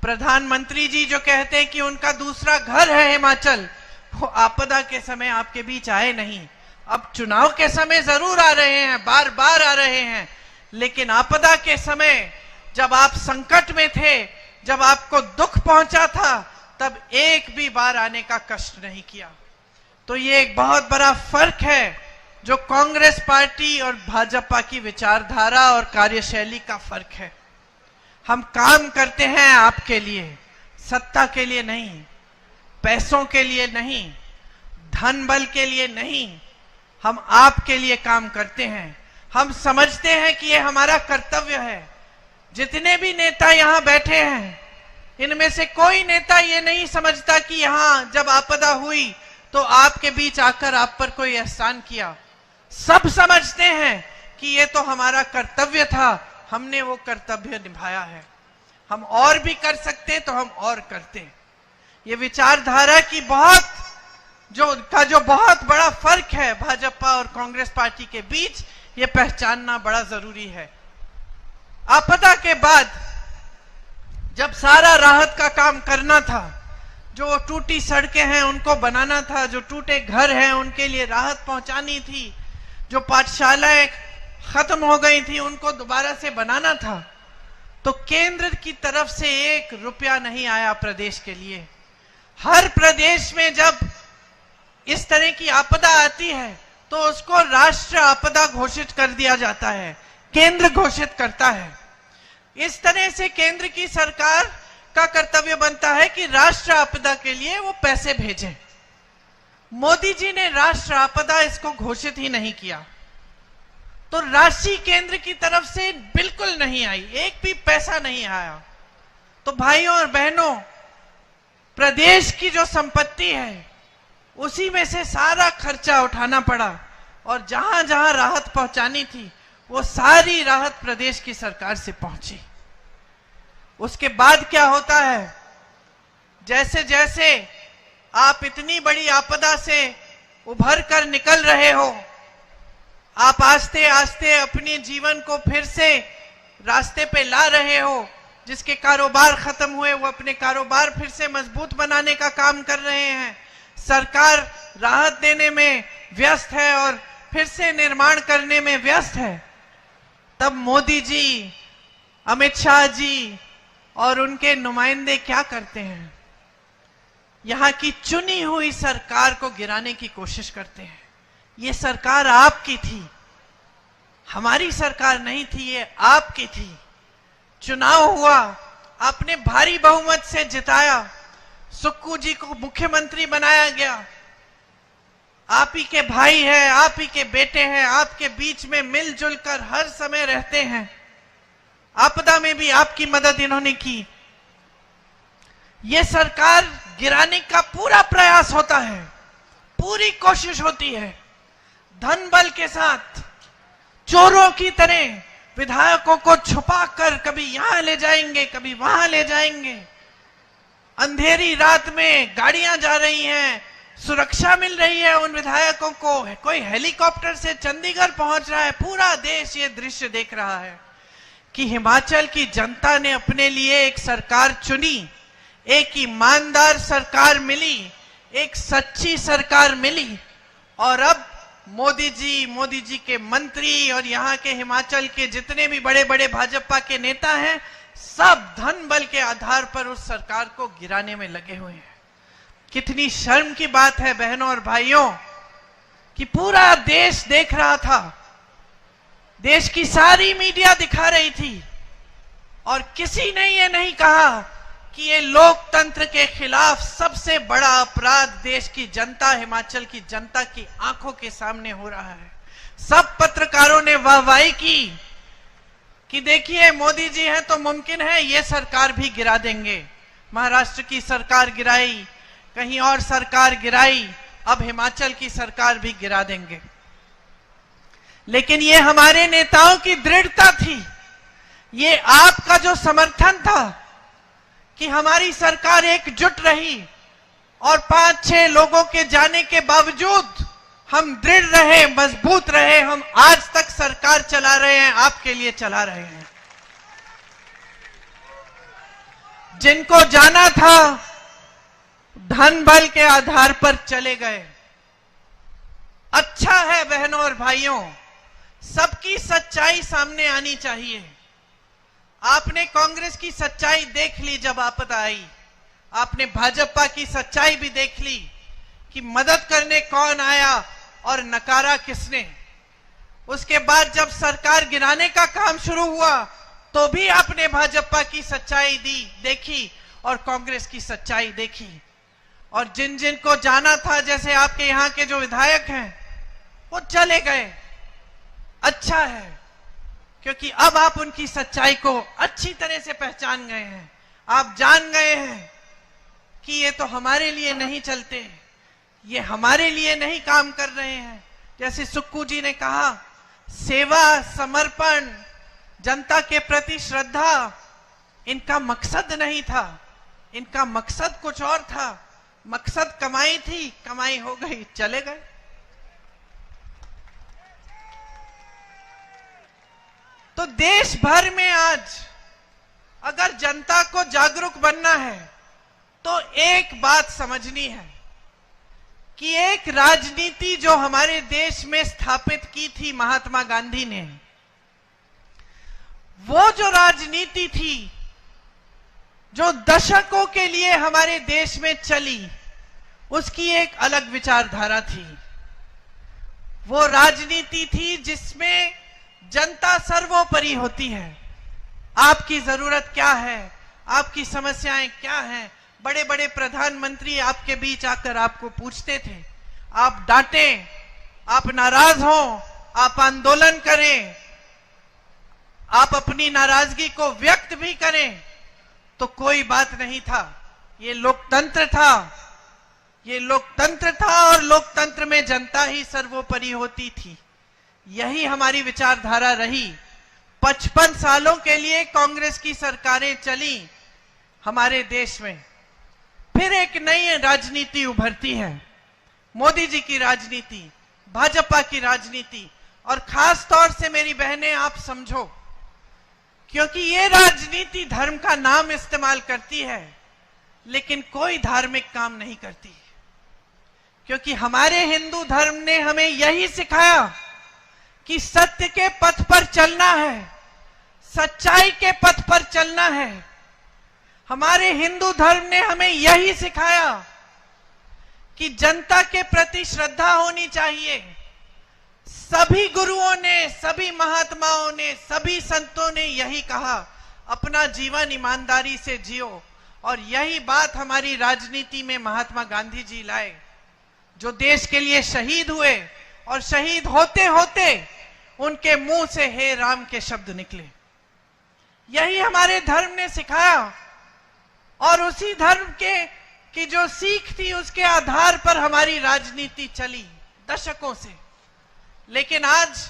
प्रधानमंत्री जी जो कहते हैं कि उनका दूसरा घर है हिमाचल, वो आपदा के समय आपके बीच आए नहीं। अब चुनाव के समय जरूर आ रहे हैं, बार बार आ रहे हैं, लेकिन आपदा के समय जब आप संकट में थे, जब आपको दुख पहुंचा था, तब एक भी बार आने का कष्ट नहीं किया। तो ये एक बहुत बड़ा फर्क है जो कांग्रेस पार्टी और भाजपा की विचारधारा और कार्यशैली का फर्क है। हम काम करते हैं आपके लिए, सत्ता के लिए नहीं, पैसों के लिए नहीं, धन बल के लिए नहीं, हम आपके लिए काम करते हैं। हम समझते हैं कि ये हमारा कर्तव्य है। जितने भी नेता यहाँ बैठे हैं, इनमें से कोई नेता ये नहीं समझता कि यहाँ जब आपदा हुई तो आपके बीच आकर आप पर कोई एहसान किया। सब समझते हैं कि ये तो हमारा कर्तव्य था, हमने वो कर्तव्य निभाया है। हम और भी कर सकते तो हम और करते। ये विचारधारा की जो बहुत बड़ा फर्क है भाजपा और कांग्रेस पार्टी के बीच, ये पहचानना बड़ा जरूरी है। आपदा के बाद जब सारा राहत का काम करना था, जो टूटी सड़कें हैं उनको बनाना था, जो टूटे घर हैं उनके लिए राहत पहुंचानी थी, जो पाठशालाएं खत्म हो गई थी उनको दोबारा से बनाना था, तो केंद्र की तरफ से 1 रुपया नहीं आया प्रदेश के लिए। हर प्रदेश में जब इस तरह की आपदा आती है तो उसको राष्ट्र आपदा घोषित कर दिया जाता है, केंद्र घोषित करता है। इस तरह से केंद्र की सरकार का कर्तव्य बनता है कि राष्ट्र आपदा के लिए वो पैसे भेजें। मोदी जी ने राष्ट्र आपदा इसको घोषित ही नहीं किया, तो राशि केंद्र की तरफ से बिल्कुल नहीं आई, एक भी पैसा नहीं आया। तो भाइयों और बहनों, प्रदेश की जो संपत्ति है उसी में से सारा खर्चा उठाना पड़ा, और जहां जहां राहत पहुंचानी थी वो सारी राहत प्रदेश की सरकार से पहुंची। उसके बाद क्या होता है, जैसे जैसे आप इतनी बड़ी आपदा से उभर कर निकल रहे हो, आप आस्ते आस्ते अपने जीवन को फिर से रास्ते पे ला रहे हो। जिसके कारोबार खत्म हुए वो अपने कारोबार फिर से मजबूत बनाने का काम कर रहे हैं। सरकार राहत देने में व्यस्त है और फिर से निर्माण करने में व्यस्त है। तब मोदी जी, अमित शाह जी और उनके नुमाइंदे क्या करते हैं, यहां की चुनी हुई सरकार को गिराने की कोशिश करते हैं। ये सरकार आपकी थी, हमारी सरकार नहीं थी, ये आपकी थी। चुनाव हुआ, आपने भारी बहुमत से जिताया, सुक्खू जी को मुख्यमंत्री बनाया गया। आप ही के भाई हैं, आप ही के बेटे हैं, आपके बीच में मिलजुल कर हर समय रहते हैं। आपदा में भी आपकी मदद इन्होंने की। ये सरकार गिराने का पूरा प्रयास होता है, पूरी कोशिश होती है। धन बल के साथ चोरों की तरह विधायकों को छुपाकर कभी यहां ले जाएंगे, कभी वहां ले जाएंगे। अंधेरी रात में गाड़ियां जा रही हैं, सुरक्षा मिल रही है उन विधायकों को, कोई हेलीकॉप्टर से चंडीगढ़ पहुंच रहा है। पूरा देश ये दृश्य देख रहा है कि हिमाचल की जनता ने अपने लिए एक सरकार चुनी, एक ईमानदार सरकार मिली, एक सच्ची सरकार मिली। और अब मोदी जी के मंत्री और यहाँ के हिमाचल के जितने भी बड़े बड़े भाजपा के नेता हैं, सब धन बल के आधार पर उस सरकार को गिराने में लगे हुए हैं। कितनी शर्म की बात है बहनों और भाइयों कि पूरा देश देख रहा था, देश की सारी मीडिया दिखा रही थी, और किसी ने ये नहीं कहा कि ये लोकतंत्र के खिलाफ सबसे बड़ा अपराध देश की जनता, हिमाचल की जनता की आंखों के सामने हो रहा है। सब पत्रकारों ने वाहवाही की कि देखिए मोदी जी हैं तो मुमकिन है ये सरकार भी गिरा देंगे। महाराष्ट्र की सरकार गिराई, कहीं और सरकार गिराई, अब हिमाचल की सरकार भी गिरा देंगे। लेकिन ये हमारे नेताओं की दृढ़ता थी, ये आपका जो समर्थन था कि हमारी सरकार एकजुट रही, और 5-6 लोगों के जाने के बावजूद हम दृढ़ रहे, मजबूत रहे। हम आज तक सरकार चला रहे हैं, आपके लिए चला रहे हैं। जिनको जाना था धन बल के आधार पर चले गए। अच्छा है बहनों और भाइयों, सबकी सच्चाई सामने आनी चाहिए। आपने कांग्रेस की सच्चाई देख ली जब आपदा आई, आपने भाजपा की सच्चाई भी देख ली कि मदद करने कौन आया और नकारा किसने। उसके बाद जब सरकार गिराने का काम शुरू हुआ तो भी आपने भाजपा की सच्चाई देखी और कांग्रेस की सच्चाई देखी। और जिन जिन को जाना था, जैसे आपके यहां के जो विधायक हैं, वो चले गए। अच्छा है, क्योंकि अब आप उनकी सच्चाई को अच्छी तरह से पहचान गए हैं। आप जान गए हैं कि ये तो हमारे लिए नहीं चलते, ये हमारे लिए नहीं काम कर रहे हैं। जैसे सुक्कू जी ने कहा, सेवा, समर्पण, जनता के प्रति श्रद्धा इनका मकसद नहीं था, इनका मकसद कुछ और था। मकसद कमाई थी, कमाई हो गई, चले गए। तो देश भर में आज अगर जनता को जागरूक बनना है तो एक बात समझनी है कि एक राजनीति जो हमारे देश में स्थापित की थी महात्मा गांधी ने, वो जो राजनीति थी जो दशकों के लिए हमारे देश में चली, उसकी एक अलग विचारधारा थी। वो राजनीति थी जिसमें जनता सर्वोपरि होती है। आपकी जरूरत क्या है, आपकी समस्याएं क्या हैं, बड़े बड़े प्रधानमंत्री आपके बीच आकर आपको पूछते थे। आप डांटें, आप नाराज हो, आप आंदोलन करें, आप अपनी नाराजगी को व्यक्त भी करें, तो कोई बात नहीं था। ये लोकतंत्र था, ये लोकतंत्र था और लोकतंत्र में जनता ही सर्वोपरि होती थी। यही हमारी विचारधारा रही। 55 सालों के लिए कांग्रेस की सरकारें चली हमारे देश में। फिर एक नई राजनीति उभरती है, मोदी जी की राजनीति, भाजपा की राजनीति। और खास तौर से मेरी बहनें, आप समझो, क्योंकि ये राजनीति धर्म का नाम इस्तेमाल करती है लेकिन कोई धार्मिक काम नहीं करती। क्योंकि हमारे हिंदू धर्म ने हमें यही सिखाया कि सत्य के पथ पर चलना है, सच्चाई के पथ पर चलना है। हमारे हिंदू धर्म ने हमें यही सिखाया कि जनता के प्रति श्रद्धा होनी चाहिए। सभी गुरुओं ने, सभी महात्माओं ने, सभी संतों ने यही कहा, अपना जीवन ईमानदारी से जियो। और यही बात हमारी राजनीति में महात्मा गांधी जी लाए, जो देश के लिए शहीद हुए और शहीद होते होते उनके मुंह से हे राम के शब्द निकले। यही हमारे धर्म ने सिखाया और उसी धर्म की जो सीख थी उसके आधार पर हमारी राजनीति चली दशकों से। लेकिन आज